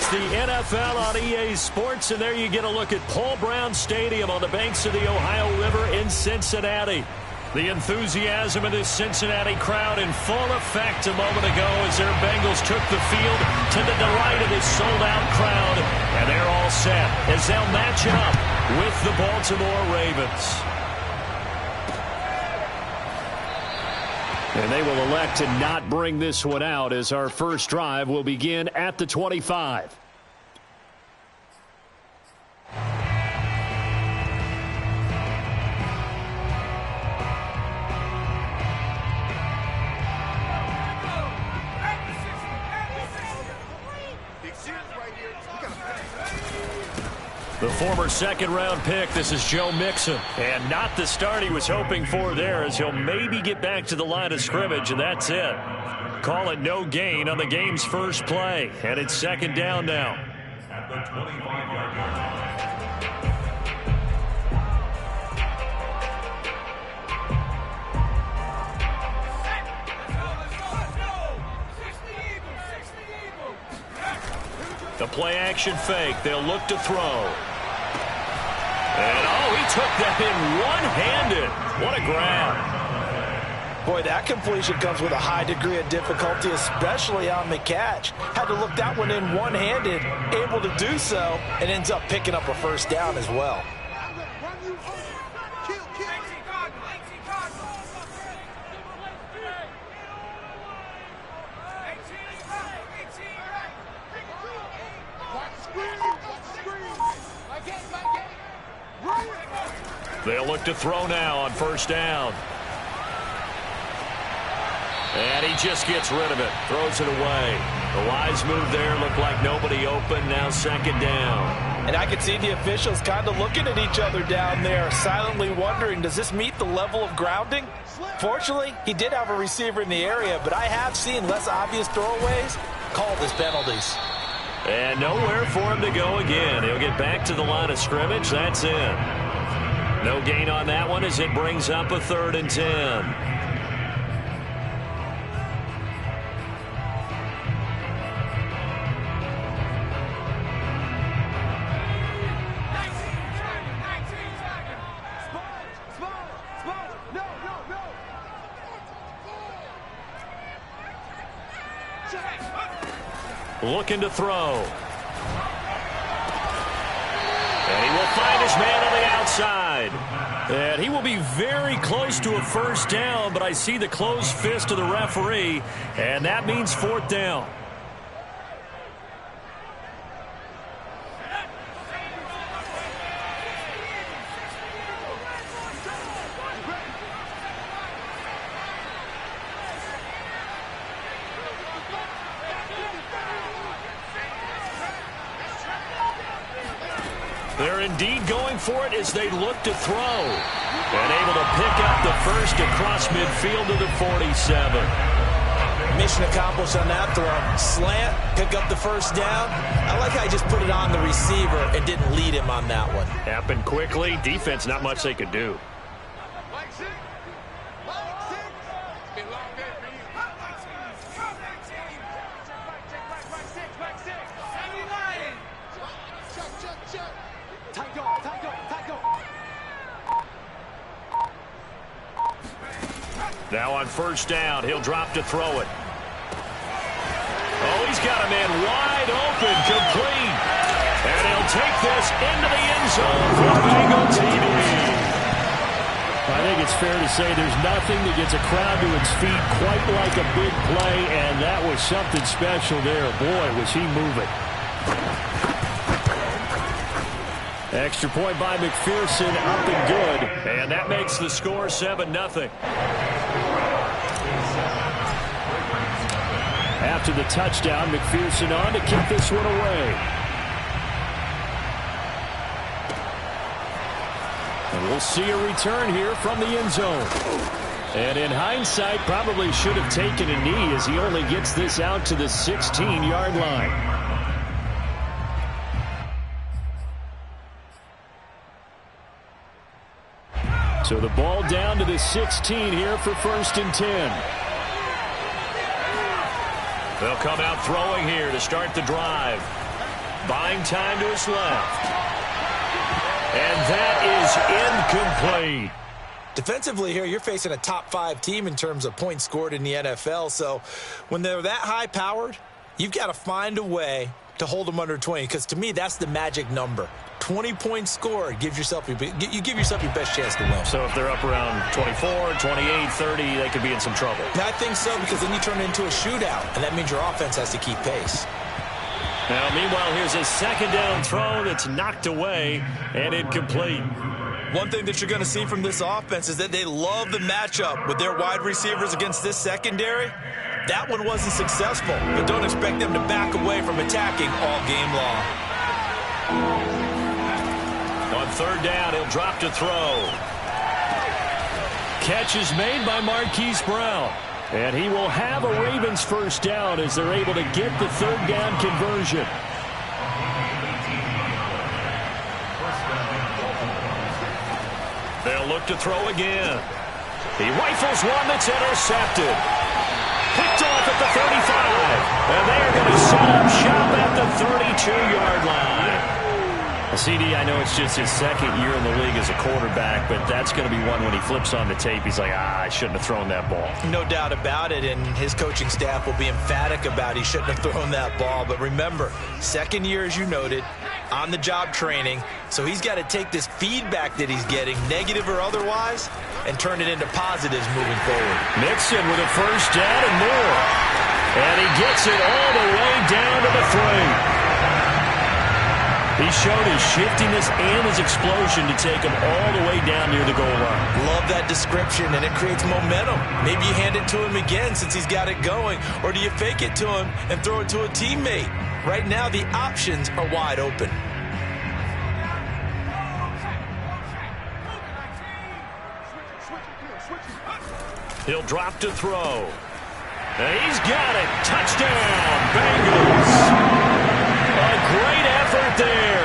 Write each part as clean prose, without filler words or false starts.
It's the NFL on EA Sports, and there you get a look at Paul Brown Stadium on the banks of the Ohio River in Cincinnati. The enthusiasm of this Cincinnati crowd in full effect a moment ago as their Bengals took the field to the delight of this sold-out crowd. And they're all set as they'll match up with the Baltimore Ravens. And they will elect to not bring this one out as our first drive will begin at the 25. The former second-round pick, this is Joe Mixon. And not the start he was hoping for there as he'll maybe get back to the line of scrimmage, and that's it. Call it no gain on the game's first play. And it's second down now. At the 25-yard line. The play-action fake. They'll look to throw. And, oh, he took that in one-handed. What a grab. Boy, that completion comes with a high degree of difficulty, especially on the catch. Had to look that one in one-handed, able to do so, and ends up picking up a first down as well. They'll look to throw now on first down. And he just gets rid of it. Throws it away. The wise move there. Looked like nobody open. Now second down. And I could see the officials kind of looking at each other down there, silently wondering, does this meet the level of grounding? Fortunately, he did have a receiver in the area, but I have seen less obvious throwaways called as penalties. And nowhere for him to go again. He'll get back to the line of scrimmage. That's it. No gain on that one as it brings up a 3rd and 10. Looking to throw. And he will find his man on the outside. And he will be very close to a first down, but I see the closed fist of the referee, and that means 4th down. They're indeed going for it as they look to throw. And able to pick up the first across midfield to the 47. Mission accomplished on that throw. Slant, pick up the first down. I like how he just put it on the receiver and didn't lead him on that one. Happened quickly. Defense, not much they could do. Now on first down, he'll drop to throw it. Oh, he's got a man wide open, complete. And he'll take this into the end zone for Bengal TD. I think it's fair to say there's nothing that gets a crowd to its feet quite like a big play, and that was something special there. Boy, was he moving. Extra point by McPherson, up and good. And that makes the score 7-0. After the touchdown, McPherson on to kick this one away. And we'll see a return here from the end zone. And in hindsight, probably should have taken a knee as he only gets this out to the 16-yard line. So the ball down to the 16 here for 1st and 10. They'll come out throwing here to start the drive. Buying time to his left. And that is incomplete. Defensively here, you're facing a top-5 team in terms of points scored in the NFL. So when they're that high-powered, you've got to find a way to hold them under 20, because to me, that's the magic number. 20 points scored, you give yourself your best chance to win. So if they're up around 24, 28, 30, they could be in some trouble. I think so, because then you turn it into a shootout, and that means your offense has to keep pace. Now, meanwhile, here's a second down throw that's knocked away and incomplete. One thing that you're going to see from this offense is that they love the matchup with their wide receivers against this secondary. That one wasn't successful, but don't expect them to back away from attacking all game long. On third down, he'll drop to throw. Catch is made by Marquise Brown. And he will have a Ravens first down as they're able to get the third down conversion. They'll look to throw again. He rifles one that's intercepted. Picked off at the 35. And they're going to set up shop at the 32-yard line. CD, I know it's just his second year in the league as a quarterback, but that's going to be one when he flips on the tape. He's like, I shouldn't have thrown that ball. No doubt about it, and his coaching staff will be emphatic about he shouldn't have thrown that ball. But remember, second year, as you noted, on-the-job training, so he's got to take this feedback that he's getting, negative or otherwise, and turn it into positives moving forward. Mixon with a first down and more. And he gets it all the way down to the 3. He showed his shiftiness and his explosion to take him all the way down near the goal line. Love that description, and it creates momentum. Maybe you hand it to him again since he's got it going, or do you fake it to him and throw it to a teammate? Right now, the options are wide open. He'll drop to throw. And he's got it. Touchdown, Bengals. A great effort there.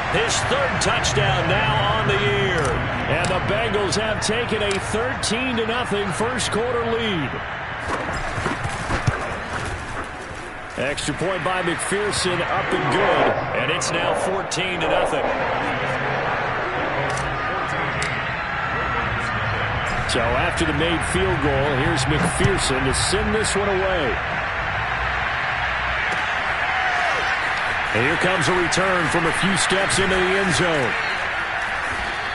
His third touchdown now on the year. And the Bengals have taken a 13-0 first quarter lead. Extra point by McPherson, up and good. And it's now 14-0. So after the made field goal, here's McPherson to send this one away. And here comes a return from a few steps into the end zone.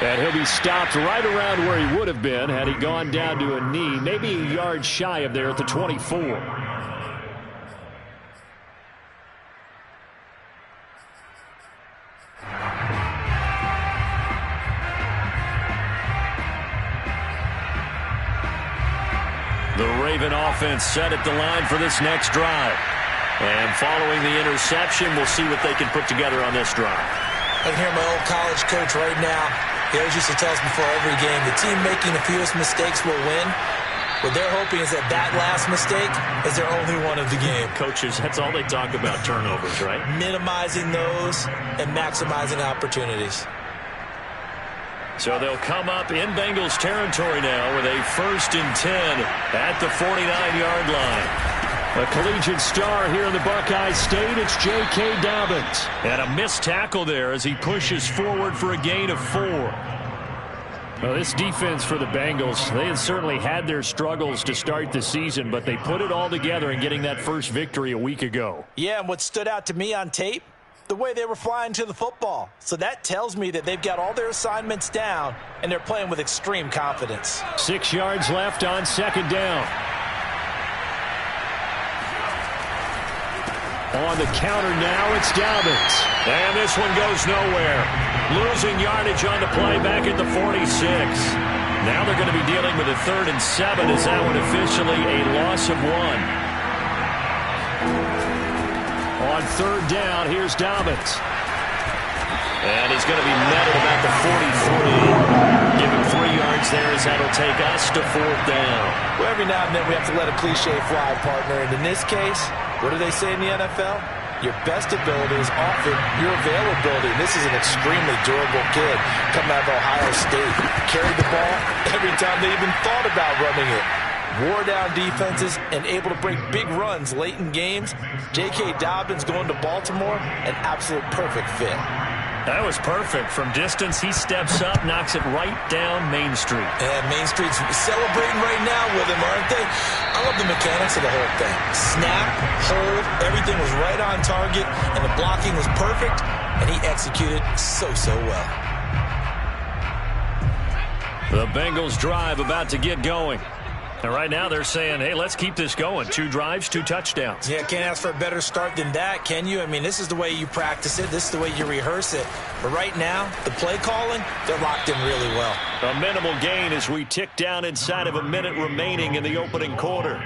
And he'll be stopped right around where he would have been had he gone down to a knee, maybe a yard shy of there at the 24. The Raven offense set at the line for this next drive. And following the interception, we'll see what they can put together on this drive. I can hear my old college coach right now. He always used to tell us before every game, the team making the fewest mistakes will win. What they're hoping is that that last mistake is their only one of the game. Coaches, that's all they talk about, turnovers, right? Minimizing those and maximizing opportunities. So they'll come up in Bengals territory now with a 1st and 10 at the 49-yard line. A collegiate star here in the Buckeye State, it's J.K. Dobbins. And a missed tackle there as he pushes forward for a gain of 4. Well, this defense for the Bengals, they had certainly had their struggles to start the season, but they put it all together in getting that first victory a week ago. Yeah, and what stood out to me on tape, the way they were flying to the football. So that tells me that they've got all their assignments down, and they're playing with extreme confidence. 6 yards left on second down. On the counter now, it's Dobbins. And this one goes nowhere. Losing yardage on the play back at the 46. Now they're going to be dealing with a 3rd and 7 as that one officially a loss of 1. On third down, here's Dobbins. And he's going to be met at about the 43. Give him 3 yards there as that'll take us to 4th down. Well, every now and then we have to let a cliche fly, partner. And in this case, what do they say in the NFL? Your best ability is often your availability. And this is an extremely durable kid coming out of Ohio State. Carried the ball every time they even thought about running it. wore down defenses, and able to break big runs late in games. J.K. Dobbins going to Baltimore, an absolute perfect fit. That was perfect. From distance, he steps up, knocks it right down Main Street. And Main Street's celebrating right now with him, aren't they? I love the mechanics of the whole thing. Snap, hold, everything was right on target, and the blocking was perfect, and he executed so well. The Bengals drive about to get going. And right now they're saying, hey, let's keep this going. 2 drives, 2 touchdowns. Yeah, can't ask for a better start than that, can you? I mean, this is the way you practice it. This is the way you rehearse it. But right now, the play calling, they're locked in really well. A minimal gain as we tick down inside of a minute remaining in the opening quarter.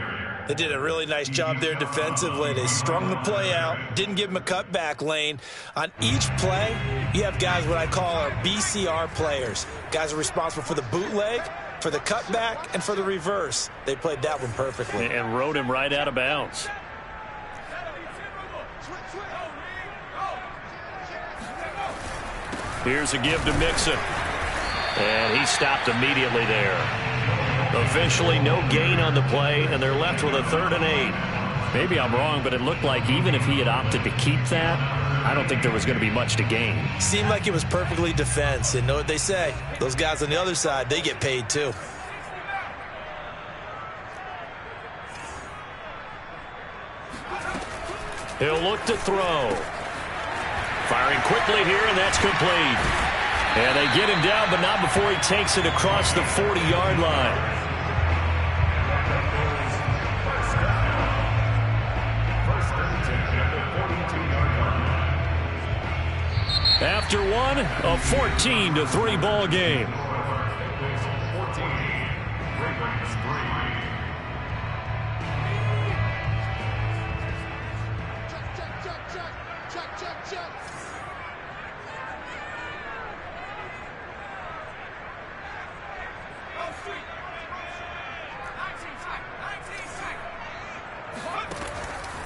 They did a really nice job there defensively. They strung the play out, didn't give him a cutback lane. On each play, you have guys what I call our BCR players. Guys are responsible for the bootleg, for the cutback, and for the reverse. They played that one perfectly. And rode him right out of bounds. Here's a give to Mixon. And he stopped immediately there. Officially no gain on the play, and they're left with a 3rd and 8. Maybe I'm wrong, but it looked like even if he had opted to keep that, I don't think there was going to be much to gain. Seemed like it was perfectly defense. And know what they say? Those guys on the other side, they get paid too. He'll look to throw. Firing quickly here, and that's complete. And they get him down, but not before he takes it across the 40-yard line. After one, a 14-3 ball game.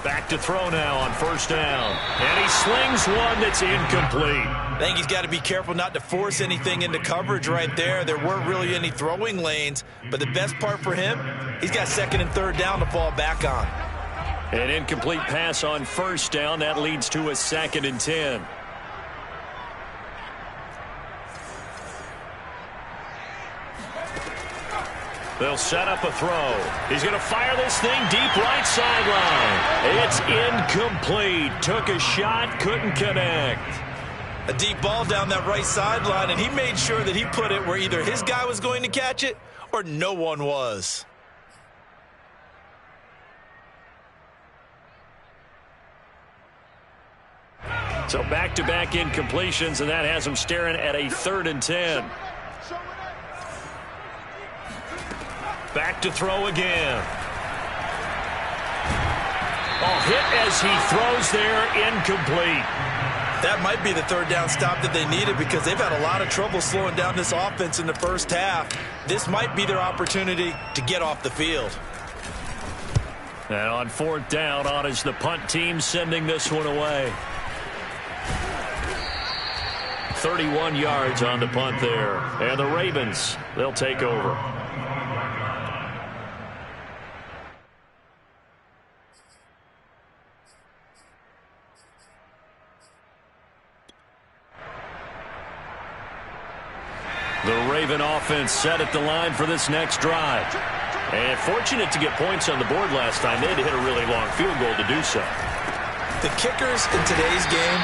Back to throw now on 1st down. And he slings one that's incomplete. I think he's got to be careful not to force anything into coverage right there. There weren't really any throwing lanes. But the best part for him, he's got 2nd and 3rd down to fall back on. An incomplete pass on 1st down. That leads to a 2nd and 10. They'll set up a throw. He's going to fire this thing deep right sideline. It's incomplete. Took a shot, couldn't connect. A deep ball down that right sideline, and he made sure that he put it where either his guy was going to catch it or no one was. So back-to-back incompletions, and that has him staring at a 3rd and 10. Back to throw again. Oh, hit as he throws there, incomplete. That might be the 3rd down stop that they needed because they've had a lot of trouble slowing down this offense in the 1st half. This might be their opportunity to get off the field. And on 4th down, on is the punt team sending this one away. 31 yards on the punt there. And the Ravens, they'll take over. The Raven offense set at the line for this next drive. And fortunate to get points on the board last time. They had to hit a really long field goal to do so. The kickers in today's game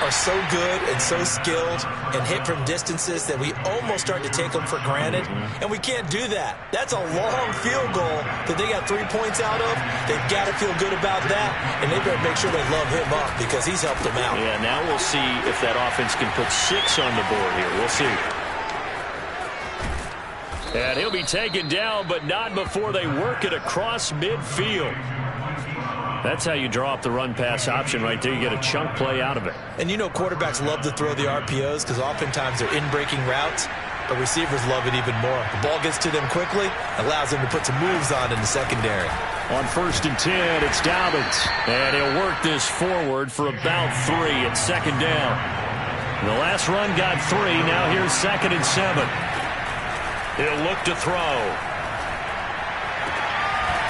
are so good and so skilled and hit from distances that we almost start to take them for granted. And we can't do that. That's a long field goal that they got 3 points out of. They've got to feel good about that, and they better make sure they love him up because he's helped them out. Yeah, now we'll see if that offense can put 6 on the board here. We'll see. And he'll be taken down, but not before they work it across midfield. That's how you draw up the run-pass option right there. You get a chunk play out of it. And you know quarterbacks love to throw the RPOs because oftentimes they're in-breaking routes, but receivers love it even more. The ball gets to them quickly, allows them to put some moves on in the secondary. On 1st and 10, it's Dobbins. And he'll work this forward for about 3 at 2nd down. The last run got 3. Now here's 2nd and 7. He'll look to throw.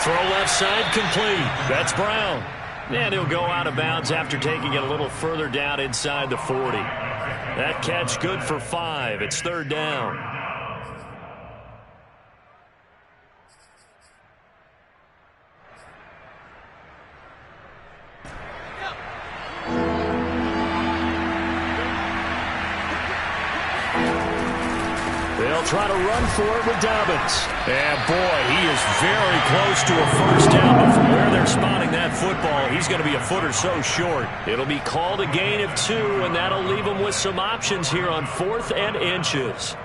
Throw left side complete. That's Brown. And he'll go out of bounds after taking it a little further down inside the 40. That catch good for 5. It's third down. They'll try to run for it with Dobbins. And boy, he is very close to a first down, but from where they're spotting that football, he's going to be a foot or so short. It'll be called a gain of 2, and that'll leave him with some options here on 4th and inches.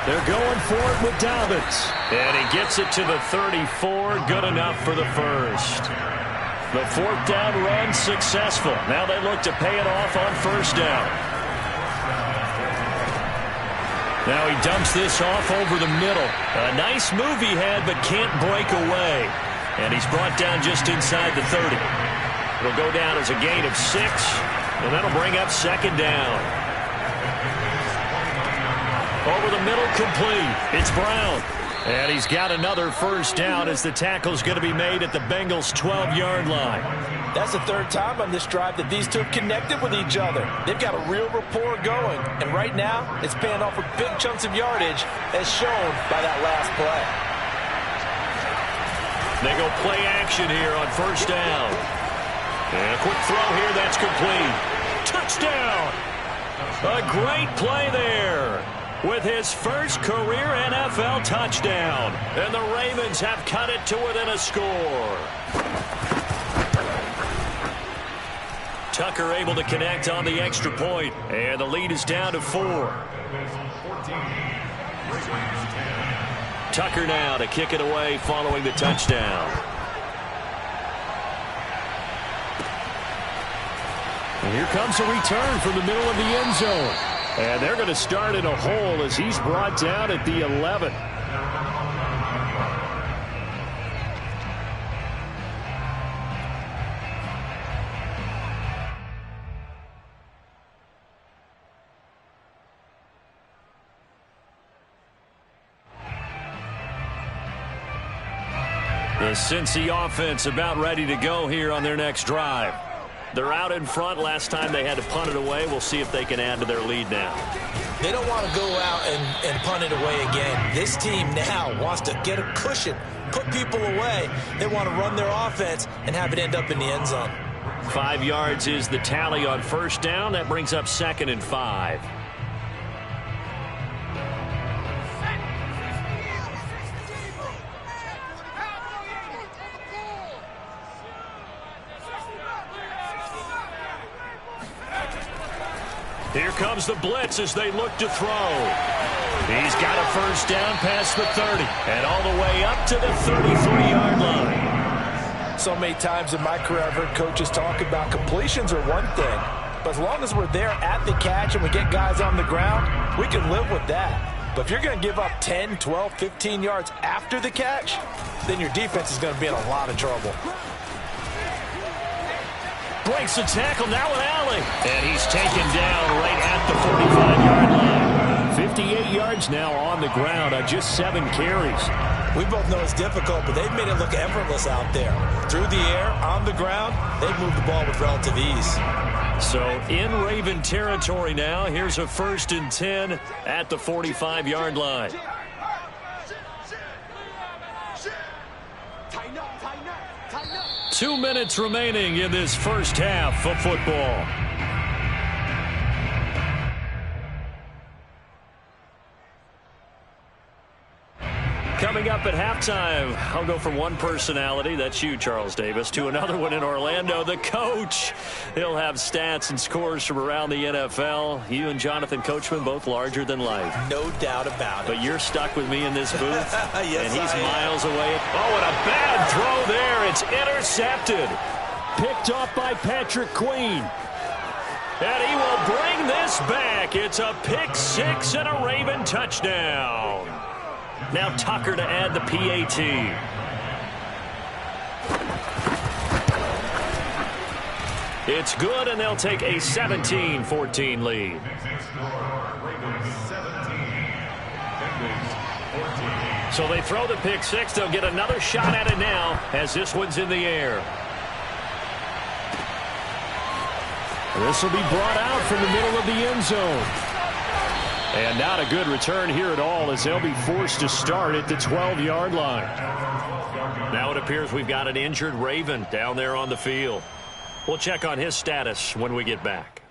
They're going for it with Dobbins. And he gets it to the 34. Good enough for the first. The 4th down run successful. Now they look to pay it off on first down. Now he dumps this off over the middle. A nice move he had, but can't break away. And he's brought down just inside the 30. It'll go down as a gain of 6. And that'll bring up second down. Over the middle, complete. It's Brown. And he's got another first down as the tackle's going to be made at the Bengals' 12-yard line. That's the 3rd time on this drive that these two have connected with each other. They've got a real rapport going. And right now, it's paying off with big chunks of yardage, as shown by that last play. They go play action here on first down. And a quick throw here, that's complete. Touchdown! A great play there. With his first career NFL touchdown. And the Ravens have cut it to within a score. Tucker able to connect on the extra point. And the lead is down to 4. Tucker now to kick it away following the touchdown. And here comes a return from the middle of the end zone. And they're going to start in a hole as he's brought down at the 11. The Cincy offense about ready to go here on their next drive. They're out in front. Last time they had to punt it away. We'll see if they can add to their lead now. They don't want to go out and punt it away again. This team now wants to get a cushion, put people away. They want to run their offense and have it end up in the end zone. 5 yards is the tally on first down. That brings up 2nd and 5. Here comes the blitz as they look to throw. He's got a first down past the 30 and all the way up to the 33-yard line. So many times in my career I've heard coaches talk about completions are one thing, but as long as we're there at the catch and we get guys on the ground, we can live with that. But if you're going to give up 10, 12, 15 yards after the catch, then your defense is going to be in a lot of trouble. Breaks the tackle, now an alley. And he's taken down right at the 45-yard line. 58 yards now on the ground on just 7 carries. We both know it's difficult, but they've made it look effortless out there. Through the air, on the ground, they've moved the ball with relative ease. So in Raven territory now, here's a 1st and 10 at the 45-yard line. Two minutes remaining in this first half of football. Coming up at halftime, I'll go from one personality, that's you, Charles Davis, to another one in Orlando, the coach. He'll have stats and scores from around the NFL. You and Jonathan Coachman, both larger than life. No doubt about it. But you're stuck with me in this booth, yes, and he's miles away. Oh, and a bad throw there. It's intercepted. Picked off by Patrick Queen. And he will bring this back. It's a pick 6 and a Raven touchdown. Now Tucker to add the PAT. It's good, and they'll take a 17-14 lead. So they throw the pick six. They'll get another shot at it now as this one's in the air. This will be brought out from the middle of the end zone. And not a good return here at all as they'll be forced to start at the 12-yard line. Now it appears we've got an injured Raven down there on the field. We'll check on his status when we get back.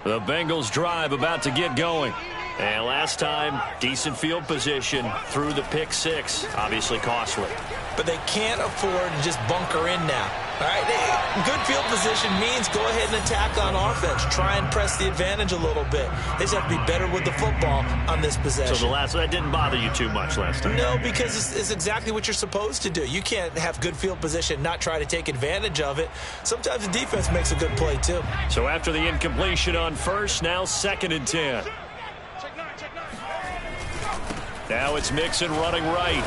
The Bengals drive about to get going. And last time, decent field position through the pick six. Obviously costly. But they can't afford to just bunker in now. All right, good field position means go ahead and attack on offense. Try and press the advantage a little bit. They just have to be better with the football on this possession. So that didn't bother you too much last time? No, because it's exactly what you're supposed to do. You can't have good field position, not try to take advantage of it. Sometimes the defense makes a good play too. So after the incompletion on first, now 2nd and 10. Now it's Mixon running right.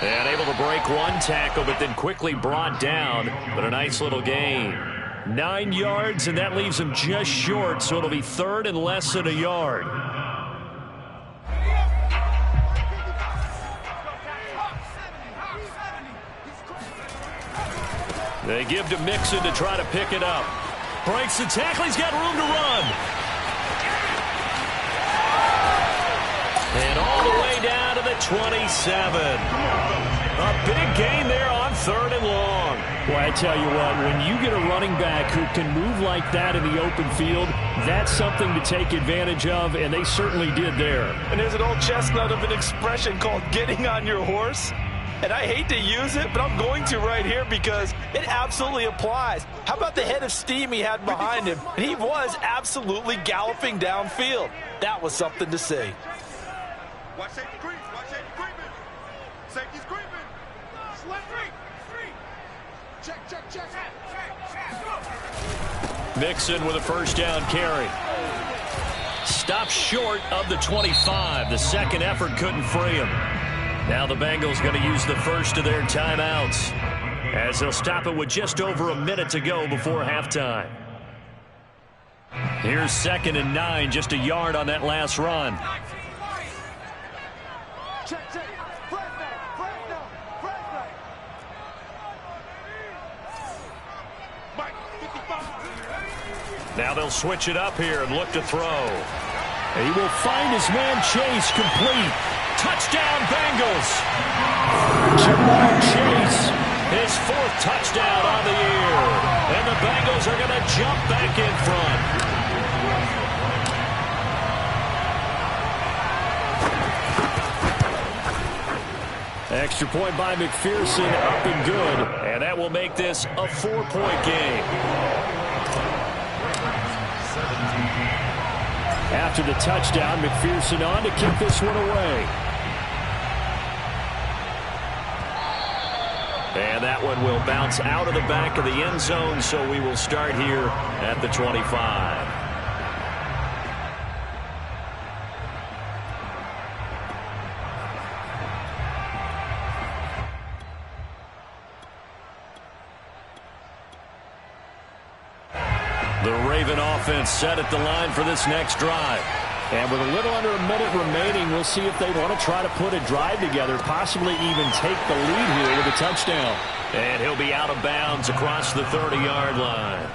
And able to break one tackle, but then quickly brought down. But a nice little gain. 9 yards, and that leaves him just short, so it'll be 3rd and less than a yard. They give to Mixon to try to pick it up. Breaks the tackle. He's got room to run. And all the way down to the 27. A big gain there on 3rd and long. Well, I tell you what, when you get a running back who can move like that in the open field, that's something to take advantage of, and they certainly did there. And there's an old chestnut of an expression called getting on your horse. And I hate to use it, but I'm going to right here because it absolutely applies. How about the head of steam he had behind him? And he was absolutely galloping downfield. That was something to see. Watch safety creep. Watch safety creeping. Safety's creeping. Slip three. Check. Mixon with a first down carry. Stopped short of the 25. The second effort couldn't free him. Now the Bengals going to use the first of their timeouts as they'll stop it with just over a minute to go before halftime. Here's 2nd and 9, just a yard on that last run. Now they'll switch it up here and look to throw. He will find his man Chase complete. Touchdown, Bengals! Jamar Chase. His 4th touchdown on the year. And the Bengals are going to jump back in front. Extra point by McPherson, up and good. And that will make this a 4-point game. After the touchdown, McPherson on to kick this one away. And that one will bounce out of the back of the end zone, so we will start here at the 25. The Raven offense set at the line for this next drive. And with a little under a minute remaining, we'll see if they want to try to put a drive together, possibly even take the lead here with a touchdown. And he'll be out of bounds across the 30-yard line.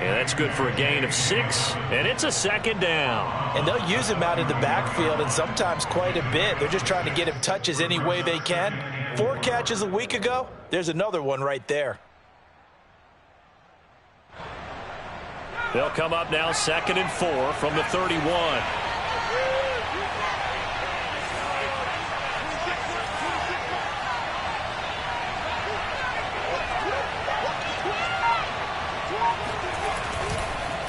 And that's good for a gain of 6, and it's a 2nd down. And they'll use him out in the backfield, and sometimes quite a bit. They're just trying to get him touches any way they can. 4 catches a week ago. There's another one right there. They'll come up now 2nd and 4 from the 31.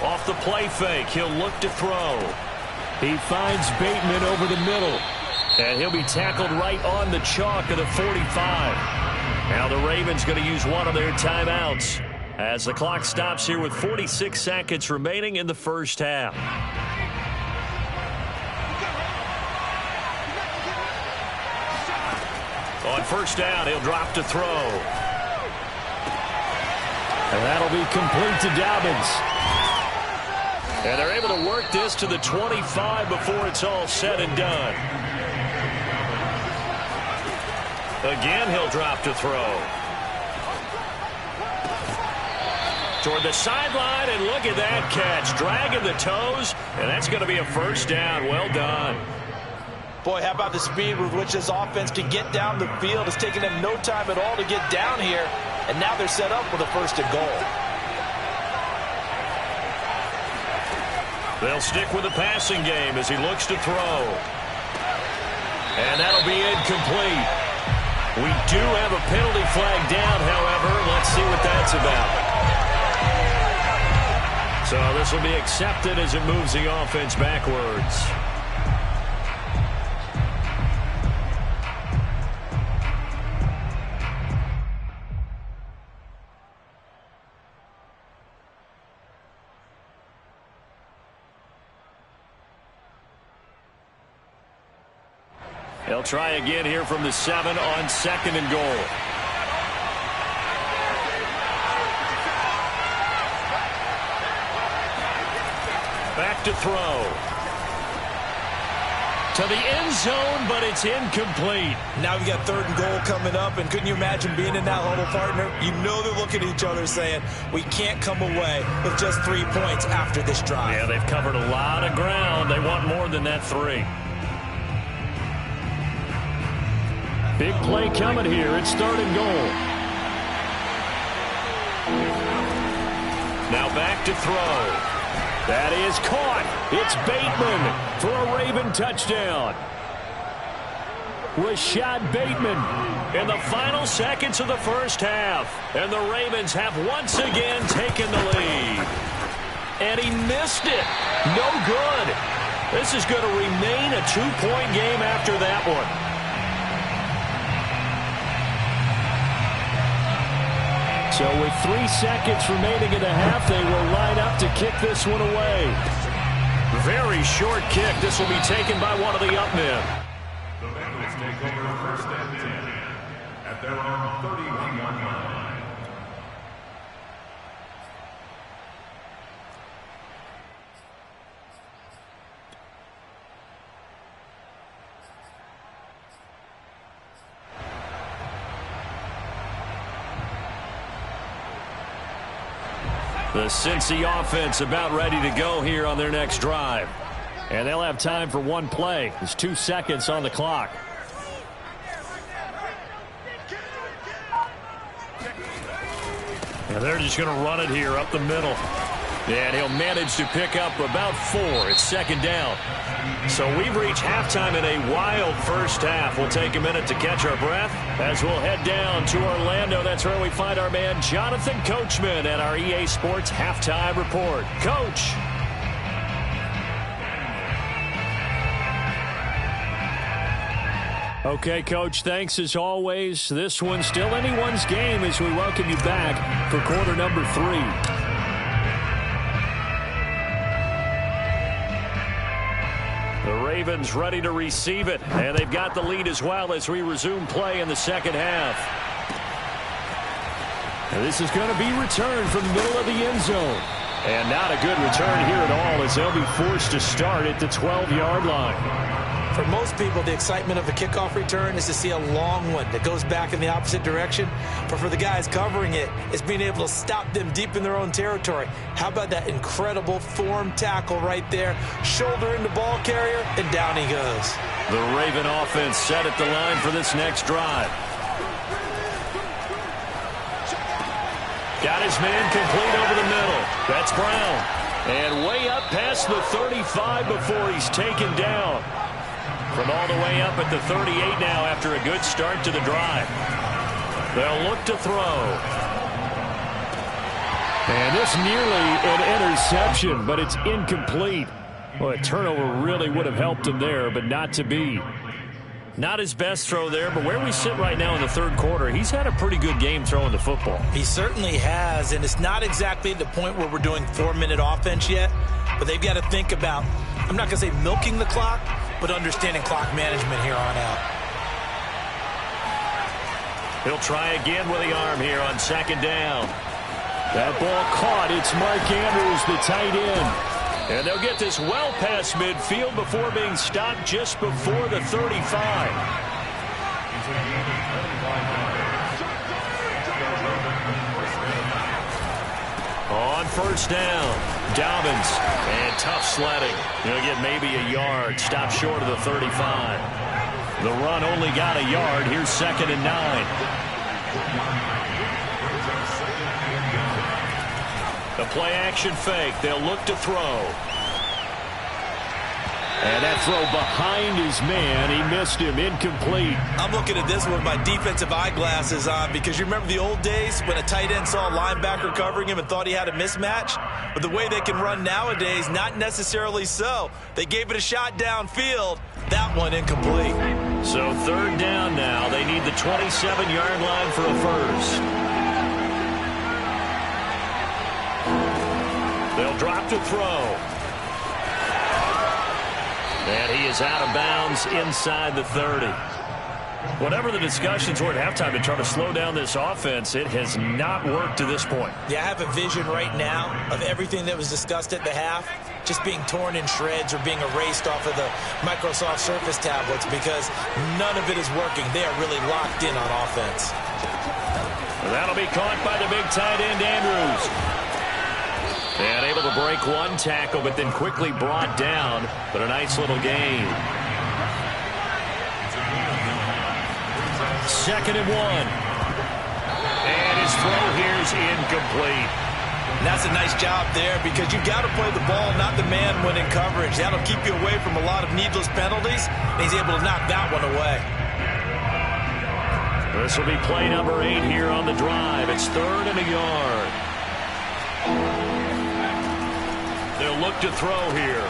Off the play fake, he'll look to throw. He finds Bateman over the middle. And he'll be tackled right on the chalk of the 45. Now the Ravens going to use one of their timeouts as the clock stops here with 46 seconds remaining in the first half. On first down, he'll drop to throw. And that'll be complete to Dobbins. And they're able to work this to the 25 before it's all said and done. Again, he'll drop to throw. Toward the sideline, and look at that catch. Dragging the toes, and that's going to be a first down. Well done. Boy, how about the speed with which this offense can get down the field? It's taken them no time at all to get down here, and now they're set up with a first and goal. They'll stick with the passing game as he looks to throw. And that'll be incomplete. We do have a penalty flag down, however. Let's see what that's about. So this will be accepted as it moves the offense backwards. They'll try again here from the 7 on second and goal. Back to throw. To the end zone, but it's incomplete. Now we've got third and goal coming up, and couldn't you imagine being in that huddle, partner? You know they're looking at each other saying, we can't come away with just 3 points after this drive. Yeah, they've covered a lot of ground. They want more than that 3. Big play coming here. It's third and goal. Now back to throw. That is caught. It's Bateman for a Raven touchdown. Rashad Bateman in the final seconds of the first half. And the Ravens have once again taken the lead. And he missed it. No good. This is going to remain a 2-point game after that one. So with 3 seconds remaining in the half, they will line up to kick this one away. Very short kick. This will be taken by one of the up men. The Bengals take over first and 10 at their own 31-yard line. The Cincy offense about ready to go here on their next drive. And they'll have time for one play. There's 2 seconds on the clock. And they're just going to run it here up the middle. And he'll manage to pick up about 4. It's second down. So we've reached halftime in a wild first half. We'll take a minute to catch our breath as we'll head down to Orlando. That's where we find our man Jonathan Coachman at our EA Sports Halftime Report. Coach. Okay, Coach, thanks as always. This one's still anyone's game as we welcome you back for quarter number 3. The Ravens ready to receive it, and they've got the lead as well as we resume play in the second half. And this is going to be returned from the middle of the end zone. And not a good return here at all as they'll be forced to start at the 12-yard line. For most people, the excitement of a kickoff return is to see a long one that goes back in the opposite direction. But for the guys covering it, it's being able to stop them deep in their own territory. How about that incredible form tackle right there? Shoulder in the ball carrier, and down he goes. The Raven offense set at the line for this next drive. Got his man complete over the middle. That's Brown. And way up past the 35 before he's taken down. From all the way up at the 38 now after a good start to the drive. They'll look to throw. And this nearly an interception, but it's incomplete. Well, a turnover really would have helped him there, but not to be. Not his best throw there, but where we sit right now in the third quarter, he's had a pretty good game throwing the football. He certainly has, and it's not exactly at the point where we're doing 4-minute offense yet, but they've got to think about, I'm not going to say milking the clock, but understanding clock management here on out. He'll try again with the arm here on second down. That ball caught. It's Mark Andrews, the tight end. And they'll get this well past midfield before being stopped just before the 35. On first down, Dobbins, and tough sledding. He'll get maybe a yard, stop short of the 35. The run only got a yard. Here's 2nd and 9. The play action fake. They'll look to throw. And that throw behind his man. He missed him. Incomplete. I'm looking at this with my defensive eyeglasses on because you remember the old days when a tight end saw a linebacker covering him and thought he had a mismatch? But the way they can run nowadays, not necessarily so. They gave it a shot downfield. That one incomplete. So 3rd down now. They need the 27-yard line for a first. They'll drop to throw. And he is out of bounds inside the 30. Whatever the discussions were at halftime to try to slow down this offense, it has not worked to this point. Yeah, I have a vision right now of everything that was discussed at the half just being torn in shreds or being erased off of the Microsoft Surface tablets because none of it is working. They are really locked in on offense. That'll be caught by the big tight end, Andrews. And able to break one tackle, but then quickly brought down. But a nice little gain. 2nd and 1. And his throw here is incomplete. And that's a nice job there because you've got to play the ball, not the man when in coverage. That'll keep you away from a lot of needless penalties. And he's able to knock that one away. This will be play number 8 here on the drive. It's 3rd and a yard. They'll look to throw here.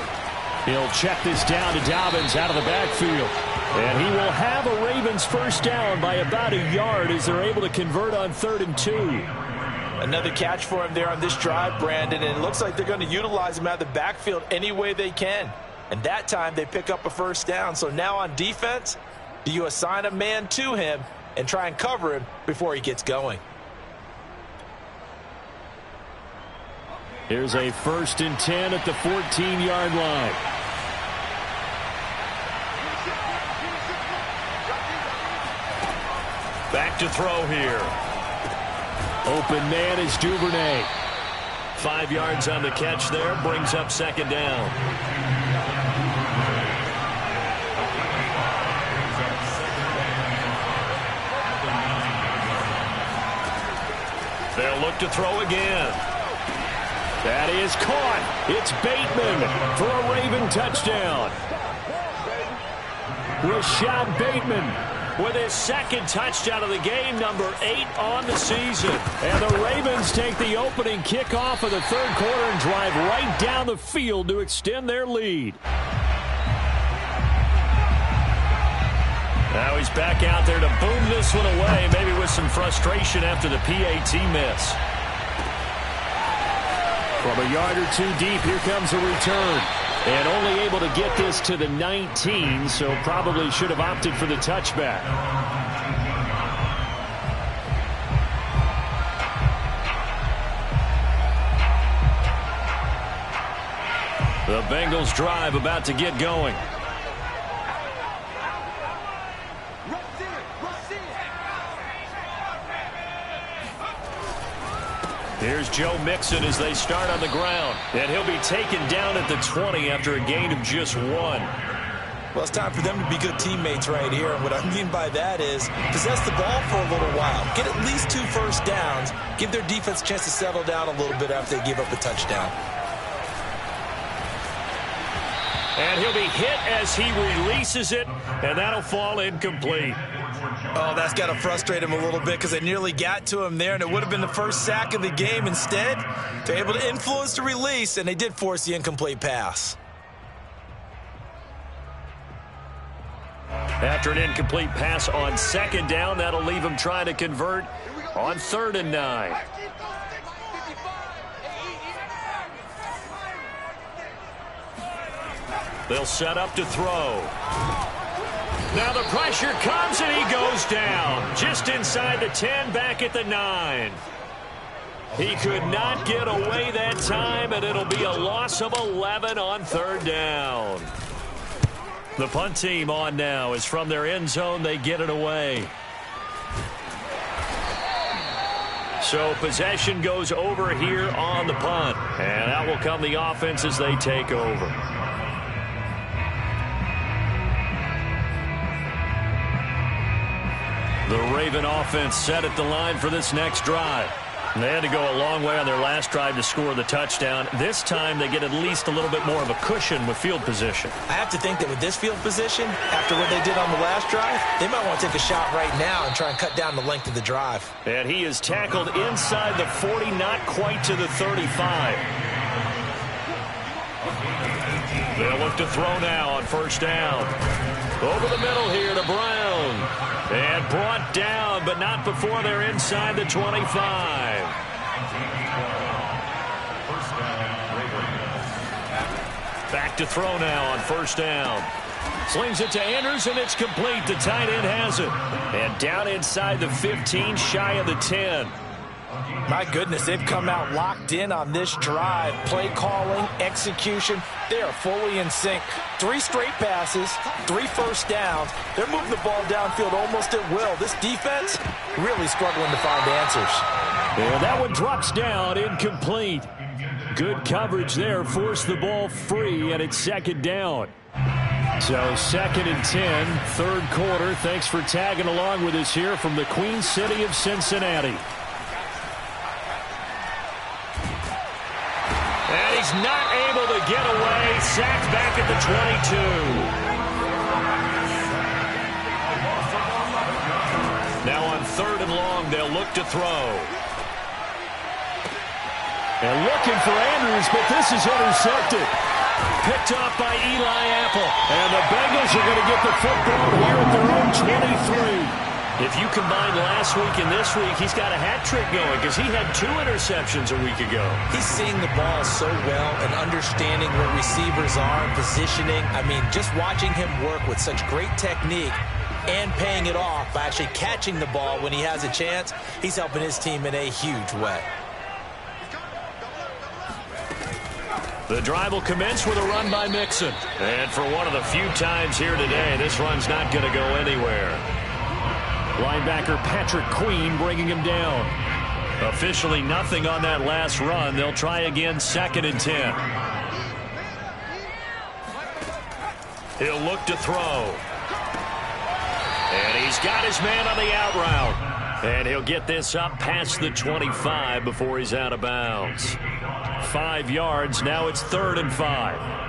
He'll check this down to Dobbins out of the backfield. And he will have a Ravens first down by about a yard as they're able to convert on 3rd and 2. Another catch for him there on this drive, Brandon, and it looks like they're going to utilize him out of the backfield any way they can. And that time they pick up a first down. So now on defense, do you assign a man to him and try and cover him before he gets going? Here's a 1st and 10 at the 14-yard line. Back to throw here. Open man is Duvernay. 5 yards on the catch there. Brings up 2nd down. They'll look to throw again. That is caught. It's Bateman for a Raven touchdown. Rashad Bateman with his 2nd touchdown of the game, number 8 on the season. And the Ravens take the opening kickoff of the 3rd quarter and drive right down the field to extend their lead. Now he's back out there to boom this one away, maybe with some frustration after the PAT miss. From a yard or 2 deep, here comes a return. And only able to get this to the 19, so probably should have opted for the touchback. The Bengals drive about to get going. Here's Joe Mixon as they start on the ground. And he'll be taken down at the 20 after a gain of just 1. Well, it's time for them to be good teammates right here. And what I mean by that is possess the ball for a little while. Get at least 2 first downs. Give their defense a chance to settle down a little bit after they give up a touchdown. And he'll be hit as he releases it, and that'll fall incomplete. Oh, that's got to frustrate him a little bit because they nearly got to him there, and it would have been the first sack of the game. Instead, they're able to influence the release, and they did force the incomplete pass. After an incomplete pass on 2nd down, that'll leave him trying to convert on 3rd and 9. They'll set up to throw. Now the pressure comes, and he goes down. Just inside the 10, back at the 9. He could not get away that time, and it'll be a loss of 11 on 3rd down. The punt team on now is from their end zone. They get it away. So possession goes over here on the punt. And out will come the offense as they take over. The Raven offense set at the line for this next drive. They had to go a long way on their last drive to score the touchdown. This time they get at least a little bit more of a cushion with field position. I have to think that with this field position, after what they did on the last drive, they might want to take a shot right now and try and cut down the length of the drive. And he is tackled inside the 40, not quite to the 35. They'll look to throw now on 1st down. Over the middle here to Brown. And brought down, but not before they're inside the 25. Back to throw now on 1st down. Slings it to Andrews, and it's complete. The tight end has it. And down inside the 15, shy of the 10. My goodness, they've come out locked in on this drive. Play calling, execution, they are fully in sync. 3 straight passes, 3 1st downs. They're moving the ball downfield almost at will. This defense really struggling to find answers. And that one drops down, incomplete. Good coverage there, forced the ball free, and it's 2nd down. So 2nd and 10, 3rd quarter. Thanks for tagging along with us here from the Queen City of Cincinnati. And he's not able to get away. Sacked back at the 22. Now on 3rd and long, they'll look to throw. And looking for Andrews, but this is intercepted. Picked off by Eli Apple. And the Bengals are going to get the football here at their own 23. If you combine last week and this week, he's got a hat trick going because he had 2 interceptions a week ago. He's seeing the ball so well and understanding where receivers are, positioning. I mean, just watching him work with such great technique and paying it off by actually catching the ball when he has a chance, he's helping his team in a huge way. The drive will commence with a run by Mixon. And for one of the few times here today, this run's not going to go anywhere. Linebacker Patrick Queen bringing him down. Officially nothing on that last run. They'll try again 2nd and 10. He'll look to throw. And he's got his man on the out route. And he'll get this up past the 25 before he's out of bounds. 5 yards. Now it's 3rd and 5.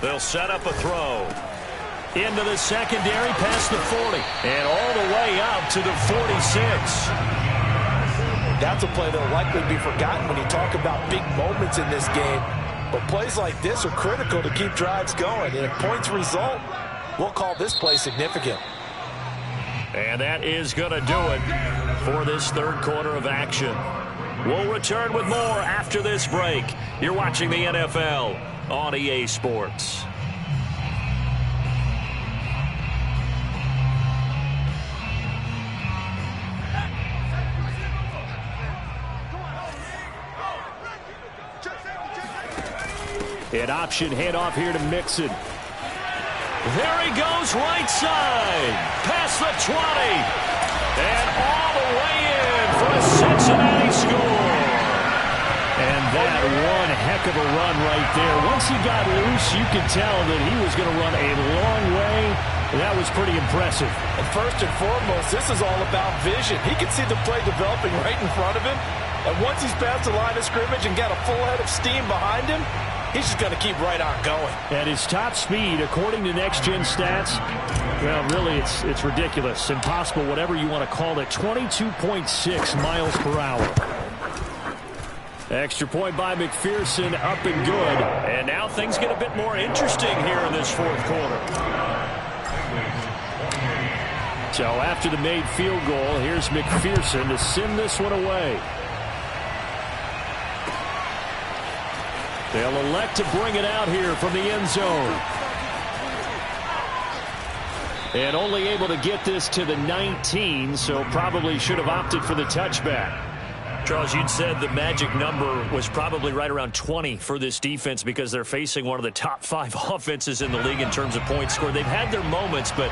They'll set up a throw. Into the secondary, past the 40. And all the way up to the 46. That's a play that will likely be forgotten when you talk about big moments in this game. But plays like this are critical to keep drives going. And if points result, we'll call this play significant. And that is going to do it for this 3rd quarter of action. We'll return with more after this break. You're watching the NFL on EA Sports. An option handoff here to Mixon. There he goes, right side. Past the 20. And all the way in for a Cincinnati score. And that one heck of a run right there. Once he got loose, you could tell that he was going to run a long way. That was pretty impressive. And first and foremost, this is all about vision. He can see the play developing right in front of him. And once he's past the line of scrimmage and got a full head of steam behind him, he's just going to keep right on going. At his top speed, according to next-gen stats, well, really, it's ridiculous. Impossible, whatever you want to call it. 22.6 miles per hour. Extra point by McPherson, up and good. And now things get a bit more interesting here in this fourth quarter. So after the made field goal, here's McPherson to send this one away. They'll elect to bring it out here from the end zone. And only able to get this to the 19, so probably should have opted for the touchback. Charles, you'd said the magic number was probably right around 20 for this defense because they're facing one of the top 5 offenses in the league in terms of points scored. They've had their moments, but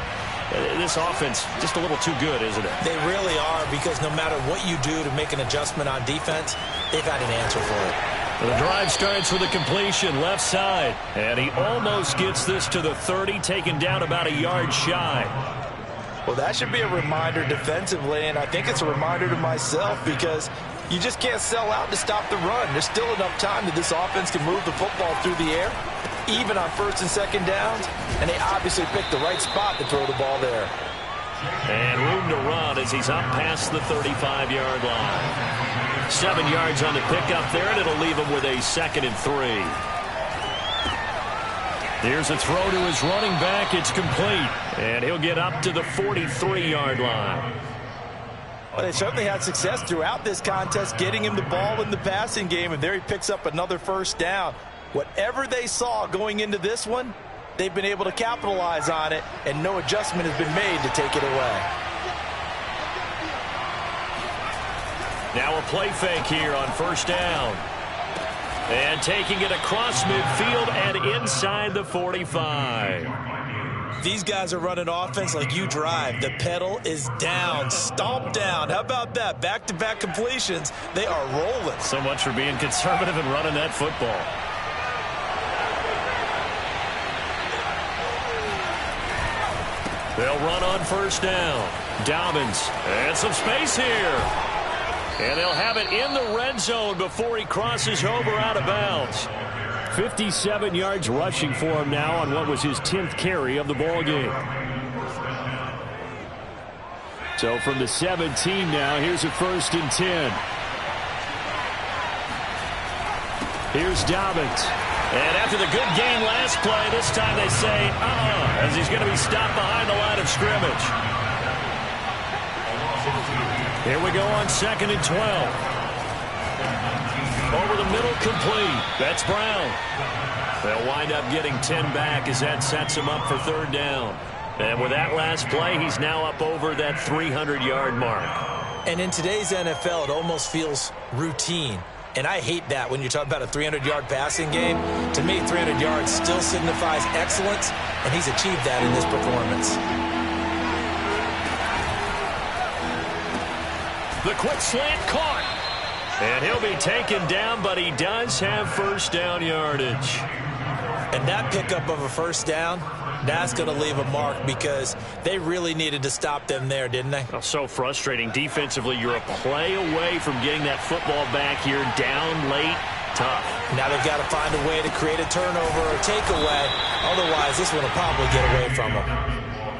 this offense just a little too good, isn't it? They really are, because no matter what you do to make an adjustment on defense, they've had an answer for it. The drive starts with a completion left side, and he almost gets this to the 30, taken down about a yard shy. Well, that should be a reminder defensively, and I think it's a reminder to myself, because you just can't sell out to stop the run. There's still enough time that this offense can move the football through the air, even on first and second downs, and they obviously picked the right spot to throw the ball there. And room to run as he's up past the 35-yard line. 7 yards on the pickup there, and it'll leave him with a 2nd and 3. Here's a throw to his running back. It's complete, and he'll get up to the 43-yard line. Well, they certainly had success throughout this contest getting him the ball in the passing game, and there he picks up another first down. Whatever they saw going into this one, they've been able to capitalize on it, and no adjustment has been made to take it away. Now a play fake here on first down. And taking it across midfield and inside the 45. These guys are running offense like you drive. The pedal is down, stomp down. How about that? Back-to-back completions. They are rolling. So much for being conservative and running that football. They'll run on first down. Dobbins, and some space here. And they'll have it in the red zone before he crosses over out of bounds. 57 yards rushing for him now on what was his 10th carry of the ball game. So from the 17 now, here's a 1st and 10. Here's Dobbins. And after the good game last play, this time they say, as he's going to be stopped behind the line of scrimmage. Here we go on 2nd and 12. Over the middle, complete. That's Brown. They'll wind up getting 10 back as that sets him up for 3rd down. And with that last play, he's now up over that 300-yard mark. And in today's NFL, it almost feels routine. And I hate that when you're talking about a 300-yard passing game. To me, 300 yards still signifies excellence, and he's achieved that in this performance. The quick slant caught. And he'll be taken down, but he does have first down yardage. And that pickup of a first down, that's going to leave a mark, because they really needed to stop them there, didn't they? Oh, so frustrating. Defensively, you're a play away from getting that football back here, down late. Tough. Now they've got to find a way to create a turnover or takeaway. Otherwise, this one will probably get away from them.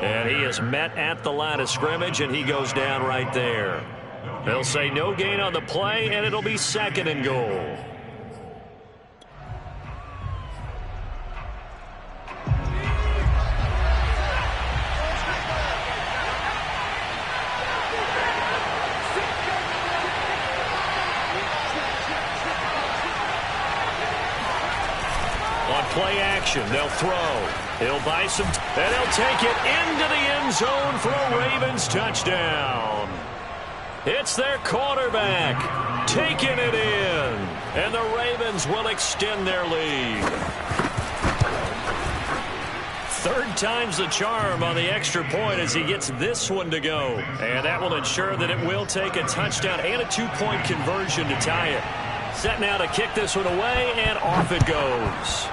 And he is met at the line of scrimmage, and he goes down right there. They'll say no gain on the play, and it'll be 2nd and goal. On play action, they'll throw. He'll buy some, and he'll take it into the end zone for a Ravens touchdown. It's their quarterback taking it in, and the Ravens will extend their lead. 3rd time's the charm on the extra point as he gets this one to go. And that will ensure that it will take a touchdown and a 2-point conversion to tie it. Set now to kick this one away, and off it goes.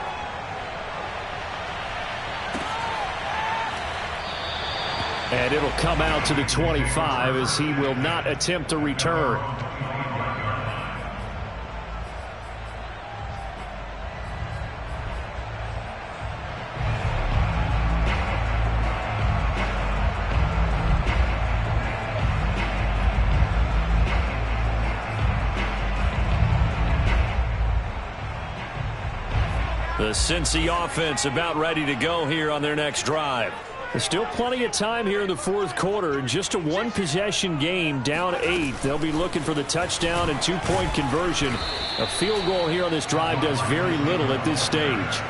And it'll come out to the 25 as he will not attempt a return. The Cincy offense about ready to go here on their next drive. There's still plenty of time here in the fourth quarter. Just a one-possession game, down 8. They'll be looking for the touchdown and 2-point conversion. A field goal here on this drive does very little at this stage.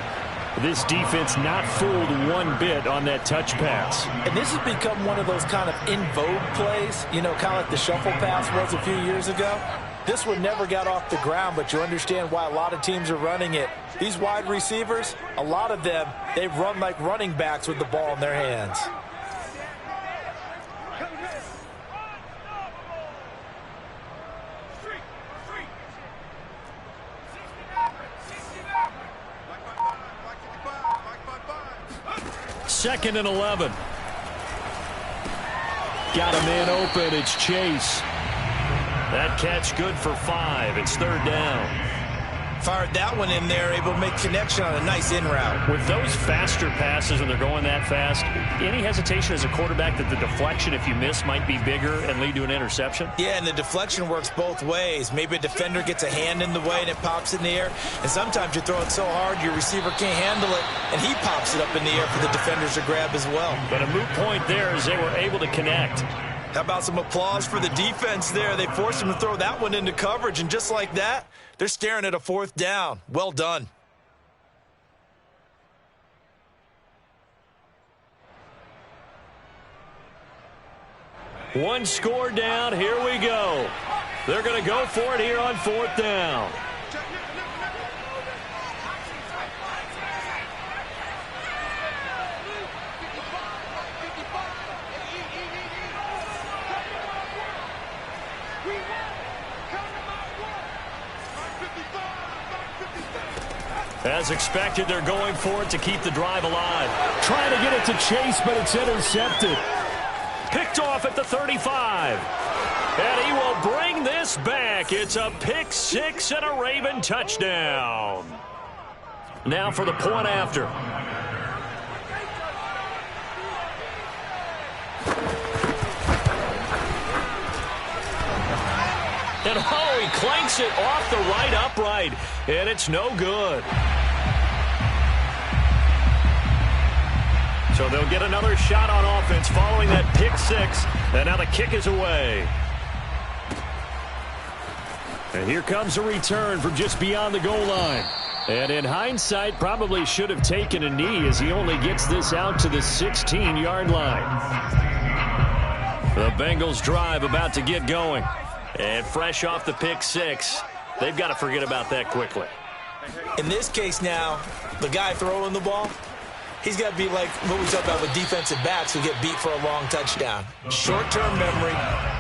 This defense not fooled one bit on that touch pass. And this has become one of those kind of in vogue plays, you know, kind of like the shuffle pass was a few years ago. This one never got off the ground, but you understand why a lot of teams are running it. These wide receivers, a lot of them, they run like running backs with the ball in their hands. Second and 11. Got a man open. It's Chase. That catch good for 5. It's third down. Fired that one in there, able to make connection on a nice in route. With those faster passes when they're going that fast, any hesitation as a quarterback that the deflection, if you miss, might be bigger and lead to an interception? Yeah, and the deflection works both ways. Maybe a defender gets a hand in the way and it pops in the air. And sometimes you throw it so hard your receiver can't handle it, and he pops it up in the air for the defenders to grab as well. But a moot point there as they were able to connect. How about some applause for the defense there? They forced him to throw that one into coverage, and just like that, they're staring at a fourth down. Well done. One score down. Here we go. They're going to go for it here on fourth down. As expected, they're going for it to keep the drive alive. Trying to get it to Chase, but it's intercepted. Picked off at the 35. And he will bring this back. It's a pick 6 and a Raven touchdown. Now for the point after. And oh, he clanks it off the right upright. And it's no good. So they'll get another shot on offense following that pick 6. And now the kick is away. And here comes a return from just beyond the goal line. And in hindsight, probably should have taken a knee as he only gets this out to the 16-yard line. The Bengals drive about to get going. And fresh off the pick 6, they've got to forget about that quickly. In this case now, the guy throwing the ball, he's got to be like what we talk about with defensive backs who get beat for a long touchdown. Short-term memory,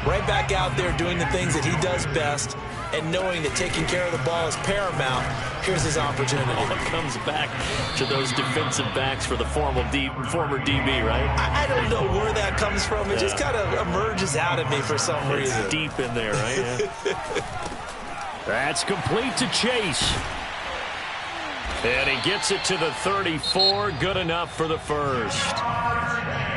right back out there doing the things that he does best, and knowing that taking care of the ball is paramount. Here's his opportunity. All it comes back to those defensive backs for the former DB, right? I don't know where that comes from. It just kind of emerges out of me for some reason. It's deep in there, right? That's complete to Chase. And he gets it to the 34. Good enough for the first.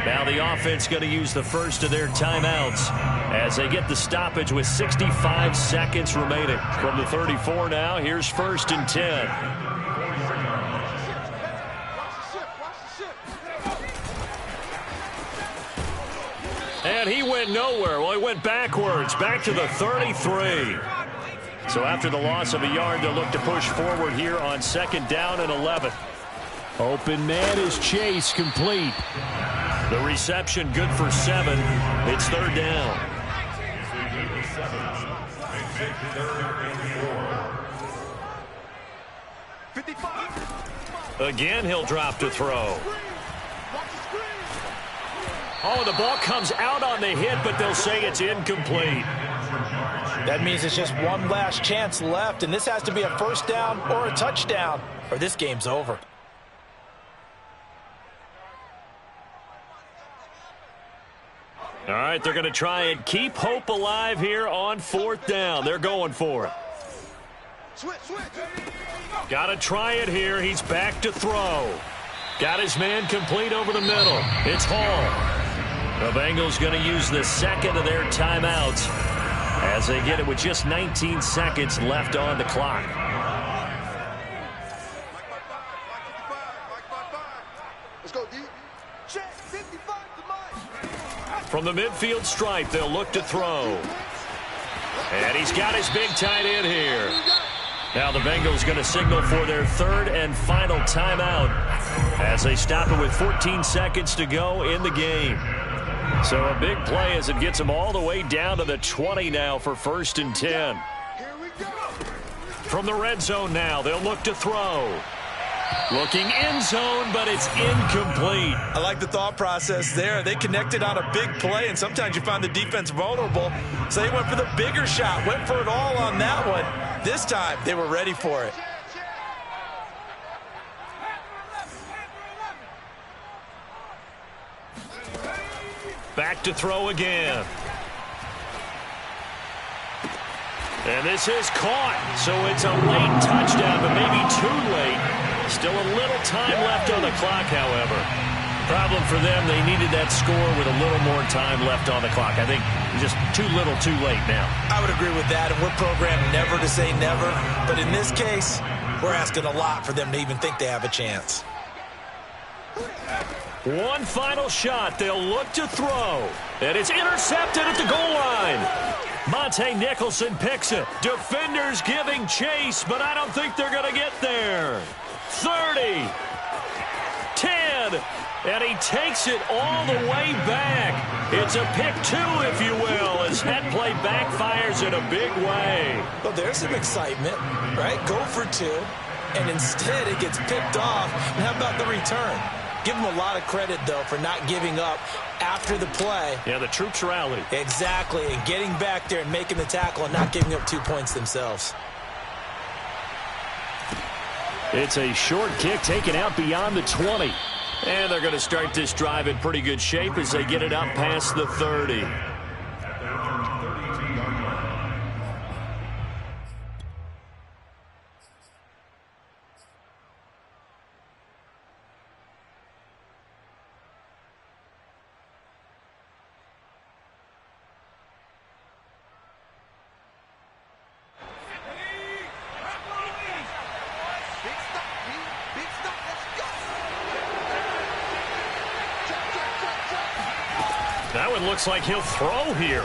Now the offense going to use the first of their timeouts as they get the stoppage with 65 seconds remaining. From the 34 now, here's 1st and 10. And he went nowhere. Well, he went backwards, back to the 33. So after the loss of a yard, they'll look to push forward here on 2nd down and 11. Open man is Chase, complete. The reception good for 7. It's 3rd down. Again, he'll drop to throw. Oh, the ball comes out on the hit, but they'll say it's incomplete. That means it's just one last chance left, and this has to be a 1st down or a touchdown, or this game's over. All right, they're going to try and keep hope alive here on 4th down. They're going for it. Got to try it here. He's back to throw. Got his man complete over the middle. It's Hall. The Bengals going to use the 2nd of their timeouts as they get it with just 19 seconds left on the clock. Let's go, D. Check, 55 to mine. From the midfield stripe, they'll look to throw. And he's got his big tight end here. Now the Bengals going to signal for their third and final timeout as they stop it with 14 seconds to go in the game. So a big play as it gets them all the way down to the 20 now for 1st and 10. From the red zone now, they'll look to throw. Looking end zone, but it's incomplete. I like the thought process there. They connected on a big play, and sometimes you find the defense vulnerable. So they went for the bigger shot, went for it all on that one. This time, they were ready for it. Back to throw again. And this is caught, so it's a late touchdown, but maybe too late. Still a little time left on the clock, however. Problem for them, they needed that score with a little more time left on the clock. I think just too little, too late now. I would agree with that, and we're programmed never to say never. But in this case, we're asking a lot for them to even think they have a chance. One final shot. They'll look to throw. And it's intercepted at the goal line. Monte Nicholson picks it. Defenders giving chase, but I don't think they're going to get there. 30. 10. And he takes it all the way back. It's a pick two, if you will, as that play backfires in a big way. Well, there's some excitement, right? Go for two, and instead it gets picked off. And how about the return? Give them a lot of credit, though, for not giving up after the play. Yeah, the troops rallied. Exactly, and getting back there and making the tackle and not giving up 2 points themselves. It's a short kick taken out beyond the 20. And they're going to start this drive in pretty good shape as they get it up past the 30. That one looks like he'll throw here.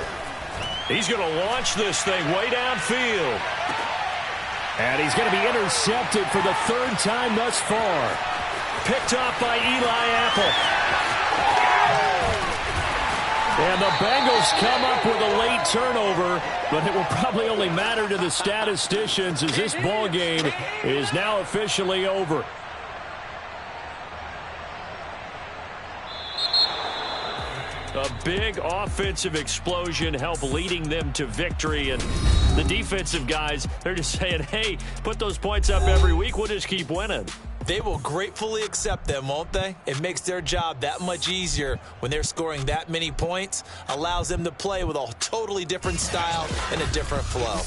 He's going to launch this thing way downfield. And he's going to be intercepted for the third time thus far. Picked off by Eli Apple. And the Bengals come up with a late turnover, but it will probably only matter to the statisticians as this ball game is now officially over. A big offensive explosion helped leading them to victory. And the defensive guys, they're just saying, hey, put those points up every week. We'll just keep winning. They will gratefully accept them, won't they? It makes their job that much easier when they're scoring that many points. Allows them to play with a totally different style and a different flow.